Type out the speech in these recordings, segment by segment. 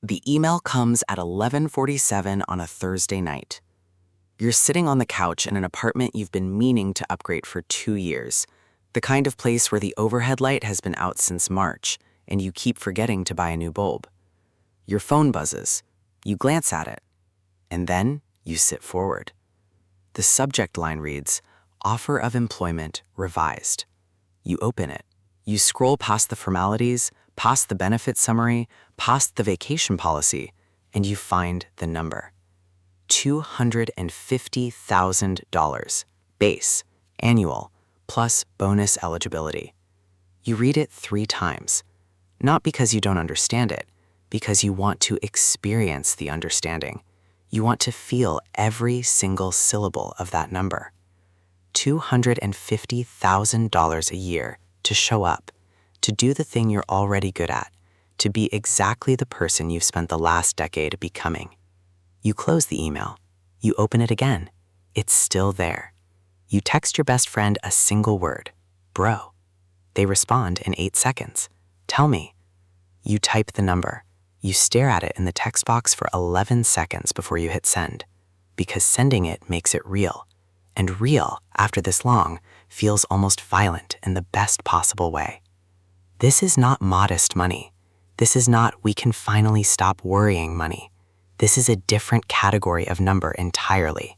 The email comes at 11:47 on a Thursday night. You're sitting on the couch in an apartment you've been meaning to upgrade for 2 years, the kind of place where the overhead light has been out since March, and you keep forgetting to buy a new bulb. Your phone buzzes. You glance at it, and then you sit forward. The subject line reads, "Offer of employment revised." You open it. You scroll past the formalities, past the benefit summary, past the vacation policy, and you find the number. $250,000, base, annual, plus bonus eligibility. You read it 3 times, not because you don't understand it, because you want to experience the understanding. You want to feel every single syllable of that number. $250,000 a year to show up, to do the thing you're already good at, to be exactly the person you've spent the last decade becoming. You close the email. You open it again. It's still there. You text your best friend a single word, "Bro." They respond in 8 seconds. "Tell me." You type the number. You stare at it in the text box for 11 seconds before you hit send, because sending it makes it real. And real, after this long, feels almost violent in the best possible way. This is not modest money. This is not "we can finally stop worrying" money. This is a different category of number entirely.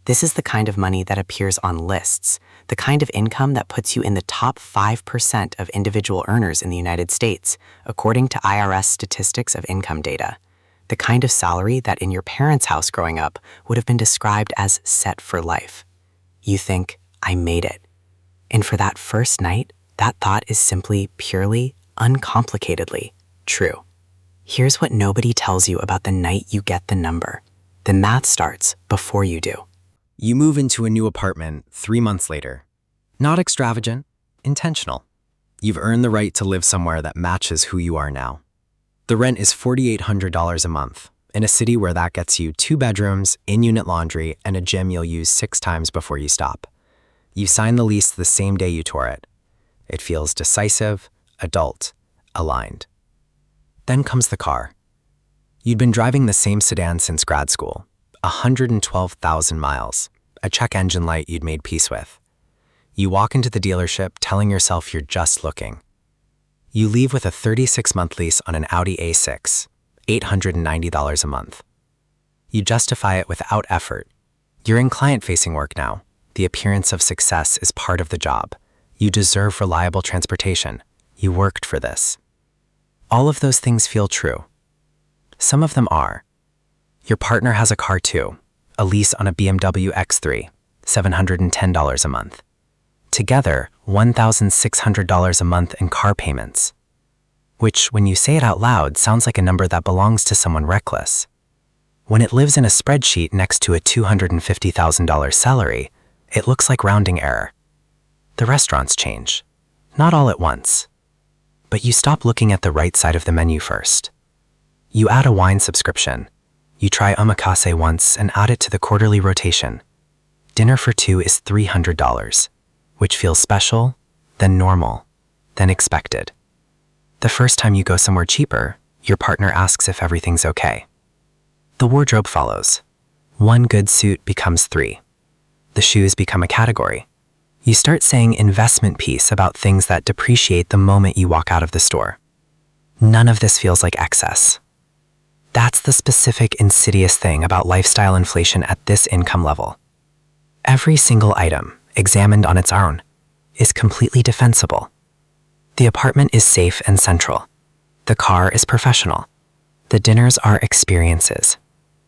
This is the kind of money that appears on lists, the kind of income that puts you in the top 5% of individual earners in the United States, according to IRS statistics of income data. The kind of salary that in your parents' house growing up would have been described as set for life. You think, "I made it." And for that first night, that thought is simply, purely, uncomplicatedly true. Here's what nobody tells you about the night you get the number. The math starts before you do. You move into a new apartment 3 months later. Not extravagant, intentional. You've earned the right to live somewhere that matches who you are now. The rent is $4,800 a month, in a city where that gets you 2 bedrooms, in-unit laundry, and a gym you'll use 6 times before you stop. You sign the lease the same day you tore it. It feels decisive, adult, aligned. Then comes the car. You'd been driving the same sedan since grad school, 112,000 miles, a check engine light you'd made peace with. You walk into the dealership telling yourself you're just looking. You leave with a 36-month lease on an Audi A6, $890 a month. You justify it without effort. You're in client-facing work now. The appearance of success is part of the job. You deserve reliable transportation. You worked for this. All of those things feel true. Some of them are. Your partner has a car too, a lease on a BMW X3, $710 a month. Together, $1,600 a month in car payments, which, when you say it out loud, sounds like a number that belongs to someone reckless. When it lives in a spreadsheet next to a $250,000 salary, it looks like rounding error. The restaurants change, not all at once. But you stop looking at the right side of the menu first. You add a wine subscription. You try omakase once and add it to the quarterly rotation. Dinner for 2 is $300, which feels special, then normal, then expected. The first time you go somewhere cheaper, your partner asks if everything's okay. The wardrobe follows. 1 good suit becomes 3. The shoes become a category. You start saying investment piece about things that depreciate the moment you walk out of the store. None of this feels like excess. That's the specific insidious thing about lifestyle inflation at this income level. Every single item, examined on its own, is completely defensible. The apartment is safe and central. The car is professional. The dinners are experiences.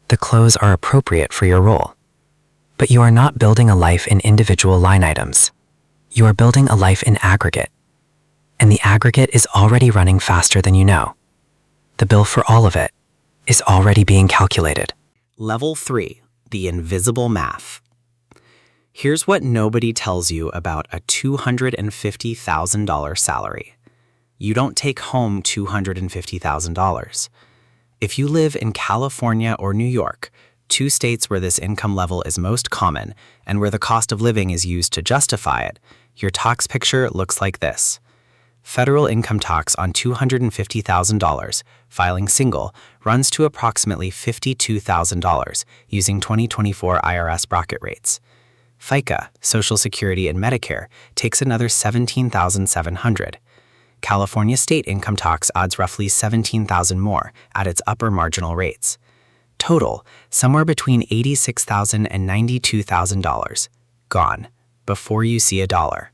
The clothes are appropriate for your role. But you are not building a life in individual line items. You are building a life in aggregate. And the aggregate is already running faster than you know. The bill for all of it is already being calculated. Level 3, the invisible math. Here's what nobody tells you about a $250,000 salary. You don't take home $250,000. If you live in California or New York, 2 states where this income level is most common and where the cost of living is used to justify it, your tax picture looks like this. Federal income tax on $250,000, filing single, runs to approximately $52,000 using 2024 IRS bracket rates. FICA, Social Security, and Medicare takes another $17,700. California state income tax adds roughly $17,000 more at its upper marginal rates. Total, somewhere between $86,000 and $92,000. Gone, before you see a dollar.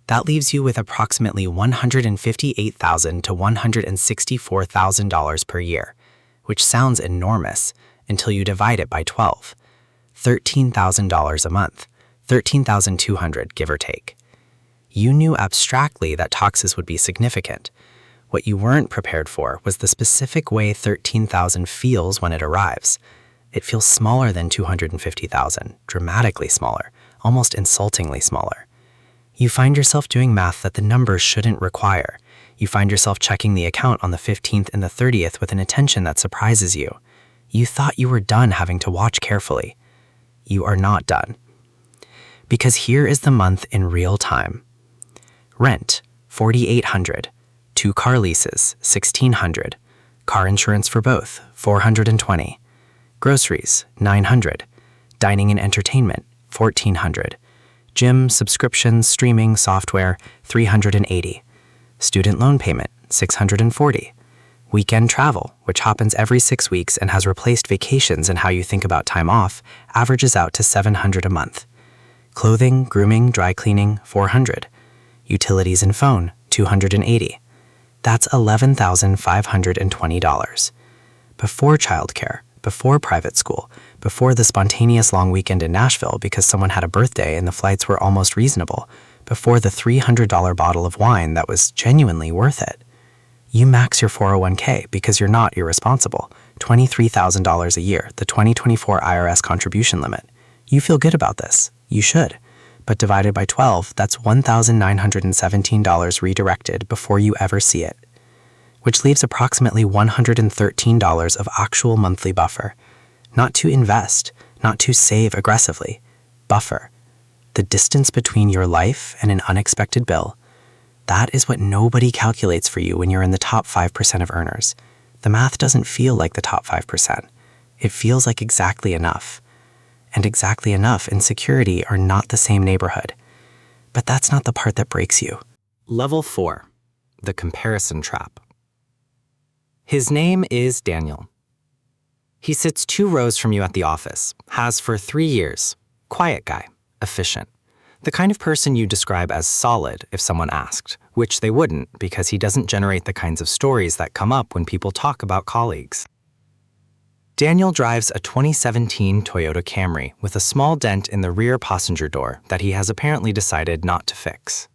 That leaves you with approximately $158,000 to $164,000 per year, which sounds enormous until you divide it by 12. $13,000 a month, $13,200 give or take. You knew abstractly that taxes would be significant. What you weren't prepared for was the specific way $13,000 feels when it arrives. It feels smaller than $250,000, dramatically smaller, almost insultingly smaller. You find yourself doing math that the numbers shouldn't require. You find yourself checking the account on the 15th and the 30th with an attention that surprises you. You thought you were done having to watch carefully. You are not done. Because here is the month in real time. Rent, $4,800. 2 car leases, $1,600. Car insurance for both, $420. Groceries, $900. Dining and entertainment, $1,400. Gym, subscriptions, streaming, software, $380. Student loan payment, $640. Weekend travel, which happens every 6 weeks and has replaced vacations in how you think about time off, averages out to $700 a month. Clothing, grooming, dry cleaning, $400. Utilities and phone, $280. That's $11,520. Before childcare, before private school, before the spontaneous long weekend in Nashville because someone had a birthday and the flights were almost reasonable, before the $300 bottle of wine that was genuinely worth it. You max your 401k because you're not irresponsible, $23,000 a year, the 2024 IRS contribution limit. You feel good about this. You should. But divided by 12, that's $1,917 redirected before you ever see it, which leaves approximately $113 of actual monthly buffer. Not to invest, not to save aggressively. Buffer. The distance between your life and an unexpected bill. That is what nobody calculates for you when you're in the top 5% of earners. The math doesn't feel like the top 5%. It feels like exactly enough. And exactly enough and security are not the same neighborhood. But that's not the part that breaks you. Level 4. The comparison trap. His name is Daniel. He sits 2 rows from you at the office, has for 3 years. Quiet guy, efficient. The kind of person you describe as solid if someone asked, which they wouldn't because he doesn't generate the kinds of stories that come up when people talk about colleagues. Daniel drives a 2017 Toyota Camry with a small dent in the rear passenger door that he has apparently decided not to fix.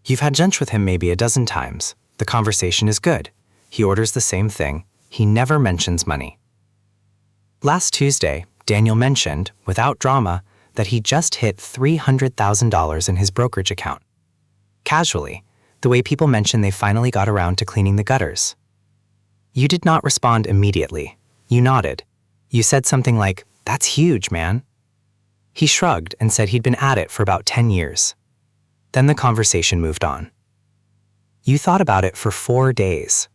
You've had lunch with him maybe a dozen times. The conversation is good. He orders the same thing. He never mentions money. Last Tuesday, Daniel mentioned, without drama, that he just hit $300,000 in his brokerage account. Casually, the way people mention they finally got around to cleaning the gutters. You did not respond immediately. You nodded. You said something like, "That's huge, man." He shrugged and said he'd been at it for about 10 years. Then the conversation moved on. You thought about it for 4 days.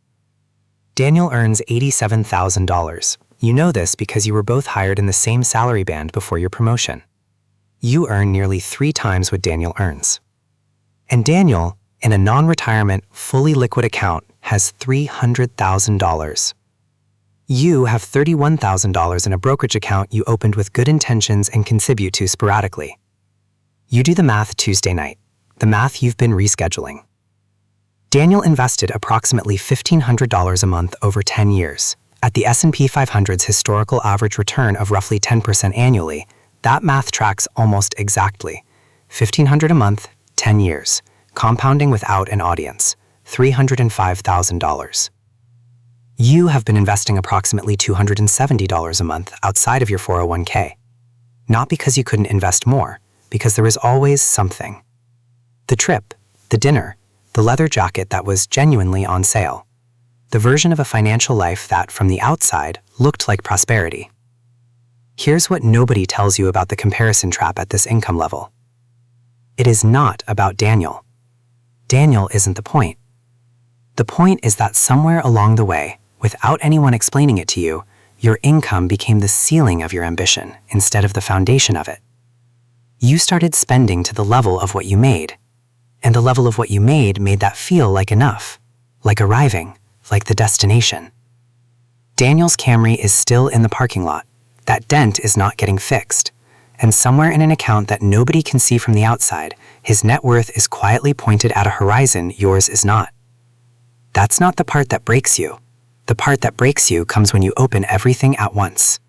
Daniel earns $87,000. You know this because you were both hired in the same salary band before your promotion. You earn nearly 3 times what Daniel earns. And Daniel, in a non-retirement, fully liquid account, has $300,000. You have $31,000 in a brokerage account you opened with good intentions and contribute to sporadically. You do the math Tuesday night, the math you've been rescheduling. Daniel invested approximately $1,500 a month over 10 years. At the S&P 500's historical average return of roughly 10% annually, that math tracks almost exactly. $1,500 a month, 10 years, compounding without an audience, $305,000. You have been investing approximately $270 a month outside of your 401k. Not because you couldn't invest more, because there is always something. The trip, the dinner, the leather jacket that was genuinely on sale. The version of a financial life that, from the outside, looked like prosperity. Here's what nobody tells you about the comparison trap at this income level. It is not about Daniel. Daniel isn't the point. The point is that somewhere along the way, without anyone explaining it to you, your income became the ceiling of your ambition instead of the foundation of it. You started spending to the level of what you made, and the level of what you made that feel like enough, like arriving, like the destination. Daniel's Camry is still in the parking lot. That dent is not getting fixed. And somewhere in an account that nobody can see from the outside, his net worth is quietly pointed at a horizon yours is not. That's not the part that breaks you. The part that breaks you comes when you open everything at once.